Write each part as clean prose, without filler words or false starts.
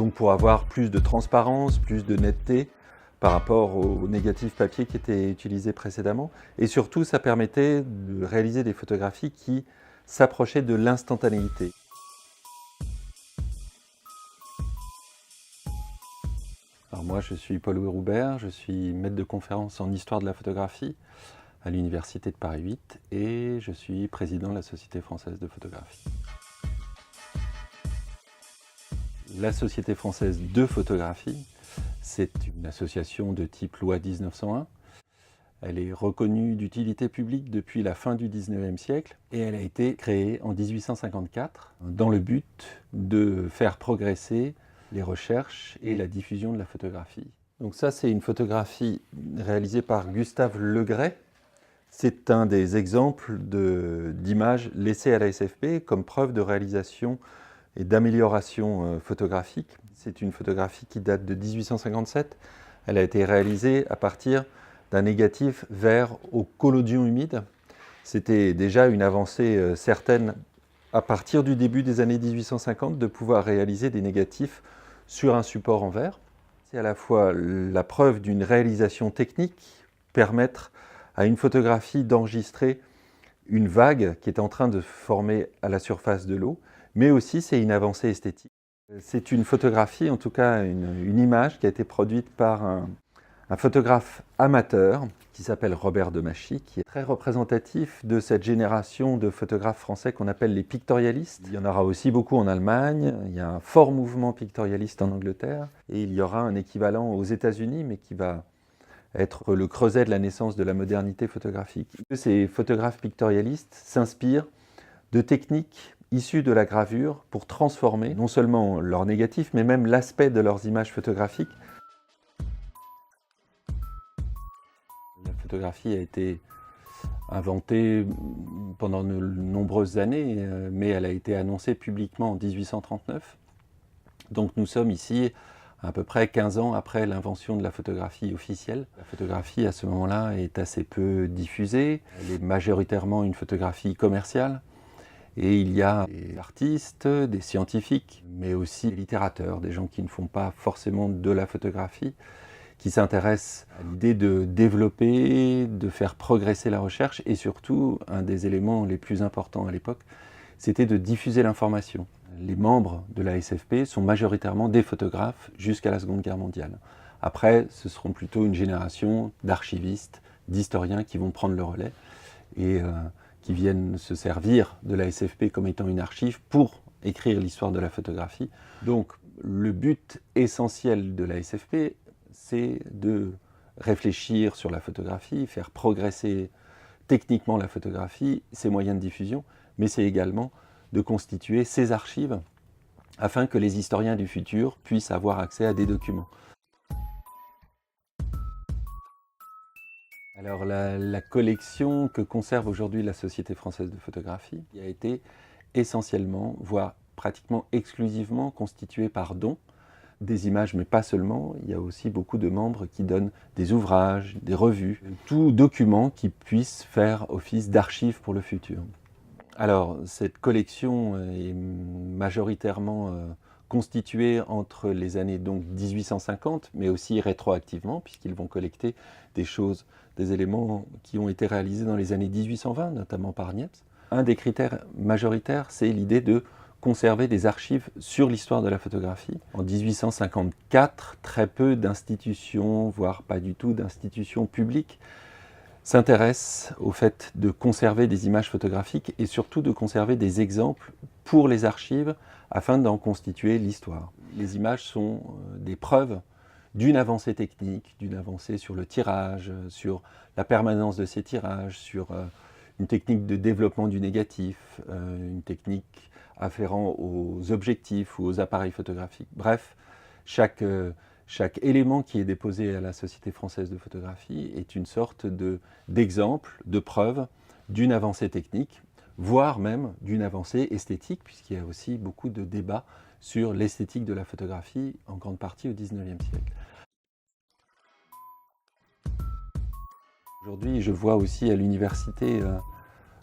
Donc pour avoir plus de transparence, plus de netteté par rapport aux négatifs papier qui étaient utilisés précédemment. Et surtout, ça permettait de réaliser des photographies qui s'approchaient de l'instantanéité. Alors moi, je suis Paul-Louis Roubert, je suis maître de conférence en histoire de la photographie à l'Université de Paris 8 et je suis président de la Société française de photographie. La Société française de photographie, c'est une association de type loi 1901. Elle est reconnue d'utilité publique depuis la fin du XIXe siècle et elle a été créée en 1854 dans le but de faire progresser les recherches et la diffusion de la photographie. Donc ça, c'est une photographie réalisée par Gustave Le Gray. C'est un des exemples d'images laissées à la SFP comme preuve de réalisation et d'amélioration photographique. C'est une photographie qui date de 1857. Elle a été réalisée à partir d'un négatif vert au collodion humide. C'était déjà une avancée certaine à partir du début des années 1850 de pouvoir réaliser des négatifs sur un support en verre. C'est à la fois la preuve d'une réalisation technique, permettre à une photographie d'enregistrer une vague qui est en train de se former à la surface de l'eau, mais aussi c'est une avancée esthétique. C'est une photographie, en tout cas une image qui a été produite par un photographe amateur qui s'appelle Robert Demachy, qui est très représentatif de cette génération de photographes français qu'on appelle les pictorialistes. Il y en aura aussi beaucoup en Allemagne, il y a un fort mouvement pictorialiste en Angleterre, et il y aura un équivalent aux États-Unis, mais qui va être le creuset de la naissance de la modernité photographique. Ces photographes pictorialistes s'inspirent de techniques issues de la gravure pour transformer non seulement leurs négatifs, mais même l'aspect de leurs images photographiques. La photographie a été inventée pendant de nombreuses années, mais elle a été annoncée publiquement en 1839. Donc nous sommes ici à peu près 15 ans après l'invention de la photographie officielle. La photographie, à ce moment-là, est assez peu diffusée. Elle est majoritairement une photographie commerciale. Et il y a des artistes, des scientifiques, mais aussi des littérateurs, des gens qui ne font pas forcément de la photographie, qui s'intéressent à l'idée de développer, de faire progresser la recherche, et surtout, un des éléments les plus importants à l'époque, c'était de diffuser l'information. Les membres de la SFP sont majoritairement des photographes jusqu'à la Seconde Guerre mondiale. Après, ce seront plutôt une génération d'archivistes, d'historiens qui vont prendre le relais et qui viennent se servir de la SFP comme étant une archive pour écrire l'histoire de la photographie. Donc, le but essentiel de la SFP, c'est de réfléchir sur la photographie, faire progresser techniquement la photographie, ses moyens de diffusion, mais c'est également de constituer ces archives afin que les historiens du futur puissent avoir accès à des documents. Alors la collection que conserve aujourd'hui la Société française de photographie a été essentiellement, voire pratiquement exclusivement constituée par dons, des images, mais pas seulement. Il y a aussi beaucoup de membres qui donnent des ouvrages, des revues, tout document qui puisse faire office d'archive pour le futur. Alors, cette collection est majoritairement constituée entre les années donc 1850, mais aussi rétroactivement, puisqu'ils vont collecter des choses, des éléments qui ont été réalisés dans les années 1820, notamment par Niepce. Un des critères majoritaires, c'est l'idée de conserver des archives sur l'histoire de la photographie. En 1854, très peu d'institutions, voire pas du tout d'institutions publiques, s'intéressent au fait de conserver des images photographiques et surtout de conserver des exemples pour les archives afin d'en constituer l'histoire. Les images sont des preuves d'une avancée technique, d'une avancée sur le tirage, sur la permanence de ces tirages, sur une technique de développement du négatif, une technique afférent aux objectifs ou aux appareils photographiques. Bref, chaque élément qui est déposé à la Société française de photographie est une sorte d'exemple, de preuve d'une avancée technique, voire même d'une avancée esthétique, puisqu'il y a aussi beaucoup de débats sur l'esthétique de la photographie, en grande partie au XIXe siècle. Aujourd'hui, je vois aussi à l'université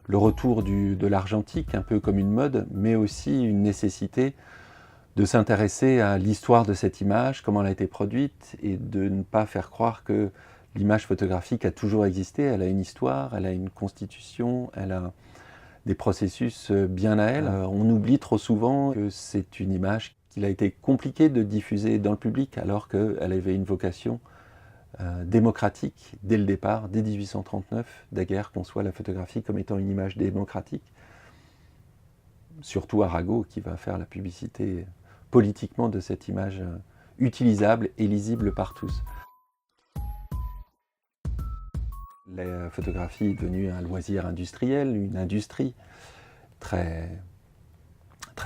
le retour de l'argentique, un peu comme une mode, mais aussi une nécessité de s'intéresser à l'histoire de cette image, comment elle a été produite, et de ne pas faire croire que l'image photographique a toujours existé. Elle a une histoire, elle a une constitution, elle a des processus bien à elle. On oublie trop souvent que c'est une image qu'il a été compliqué de diffuser dans le public, alors qu'elle avait une vocation démocratique dès le départ, dès 1839. Daguerre conçoit la photographie comme étant une image démocratique. Surtout Arago qui va faire la publicité politiquement de cette image utilisable et lisible par tous. La photographie est devenue un loisir industriel, une industrie très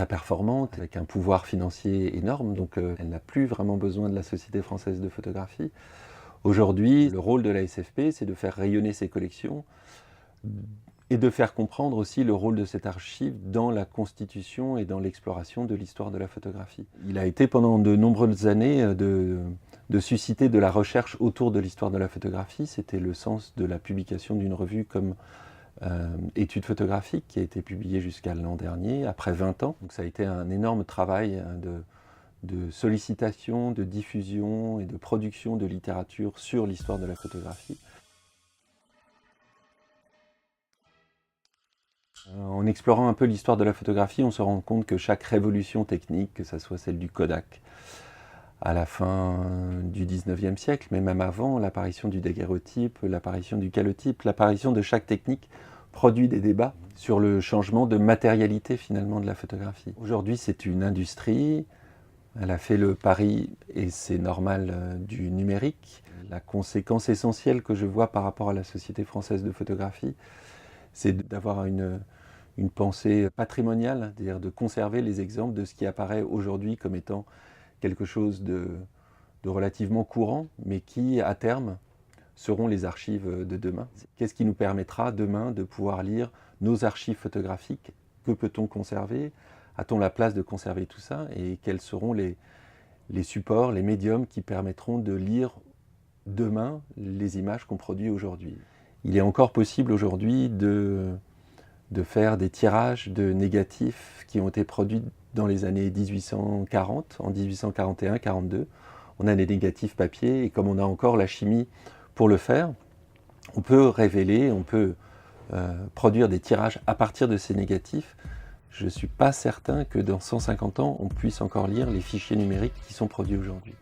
performante, avec un pouvoir financier énorme, donc elle n'a plus vraiment besoin de la Société française de photographie. Aujourd'hui, le rôle de la SFP, c'est de faire rayonner ses collections et de faire comprendre aussi le rôle de cette archive dans la constitution et dans l'exploration de l'histoire de la photographie. Il a été pendant de nombreuses années de susciter de la recherche autour de l'histoire de la photographie. C'était le sens de la publication d'une revue comme Études photographiques qui a été publiée jusqu'à l'an dernier, après 20 ans. Donc ça a été un énorme travail de sollicitation, de diffusion et de production de littérature sur l'histoire de la photographie. En explorant un peu l'histoire de la photographie, on se rend compte que chaque révolution technique, que ce soit celle du Kodak à la fin du 19e siècle, mais même avant, l'apparition du daguerréotype, l'apparition du calotype, l'apparition de chaque technique produit des débats sur le changement de matérialité finalement de la photographie. Aujourd'hui, c'est une industrie. Elle a fait le pari, et c'est normal, du numérique. La conséquence essentielle que je vois par rapport à la Société française de photographie, c'est d'avoir une pensée patrimoniale, c'est-à-dire de conserver les exemples de ce qui apparaît aujourd'hui comme étant quelque chose de relativement courant, mais qui, à terme, seront les archives de demain. Qu'est-ce qui nous permettra demain de pouvoir lire nos archives photographiques? Que peut-on conserver? A-t-on la place de conserver tout ça? Et quels seront les supports, les médiums qui permettront de lire demain les images qu'on produit aujourd'hui? Il est encore possible aujourd'hui de faire des tirages de négatifs qui ont été produits dans les années 1840, en 1841-42. On a des négatifs papier, et comme on a encore la chimie pour le faire, on peut révéler, on peut produire des tirages à partir de ces négatifs. Je ne suis pas certain que dans 150 ans, on puisse encore lire les fichiers numériques qui sont produits aujourd'hui.